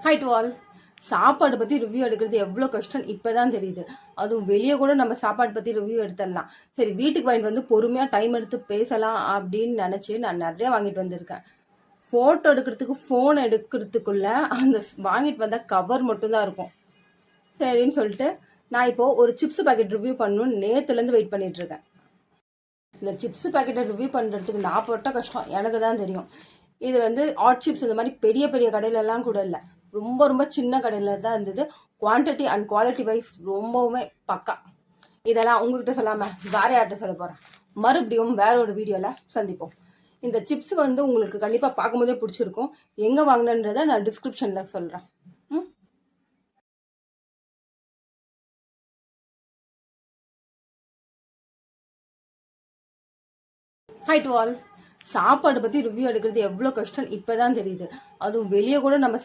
High to all. சாப்பாடு பற்றி review எடுக்கிறது எவ்வளோ கஷ்டம் இப்போ தான் தெரியுது. அதுவும் வெளியே கூட நம்ம சாப்பாடு பற்றி ரிவ்யூ எடுத்துடலாம். சரி, வீட்டுக்கு வாங்கிட்டு வந்து பொறுமையாக டைம் எடுத்து பேசலாம் அப்படின்னு நினச்சி நான் நிறைய வாங்கிட்டு வந்திருக்கேன். ஃபோட்டோ எடுக்கிறதுக்கு ஃபோன் எடுக்கிறதுக்குள்ள அந்த வாங்கிட்டு வந்த கவர் மட்டும்தான் இருக்கும். சரின்னு சொல்லிட்டு நான் இப்போது ஒரு சிப்ஸ் பாக்கெட் ரிவ்யூ பண்ணணும்னு நேற்றுலேருந்து வெயிட் பண்ணிட்டு இருக்கேன். இந்த சிப்ஸ் பாக்கெட்டை ரிவ்யூ பண்ணுறதுக்கு நான் பட்ட கஷ்டம் எனக்கு தான் தெரியும். இது வந்து ஹாட் சிப்ஸ் இந்த மாதிரி பெரிய பெரிய கடையிலலாம் கூட இல்லை, ரொம்ப ரொம்ப சின்ன கடையில் தான் இருந்தது. குவான்டிட்டி அண்ட் குவாலிட்டி வைஸ் ரொம்பவுமே பக்கா. இதெல்லாம் உங்ககிட்ட சொல்லாமல் வேற யார்கிட்ட சொல்ல போகிறேன். மறுபடியும் வேற ஒரு வீடியோவில் சந்திப்போம். இந்த சிப்ஸ் வந்து உங்களுக்கு கண்டிப்பாக பார்க்கும்போதே பிடிச்சிருக்கும். எங்கே வாங்கினன்றதை நான் டிஸ்கிரிப்ஷனில் சொல்கிறேன். High to all. சாப்பாடு பற்றி ரிவ்யூ எடுக்கிறது எவ்வளோ கஷ்டம் இப்போ தான் தெரியுது. அதுவும் வெளியே கூட நம்ம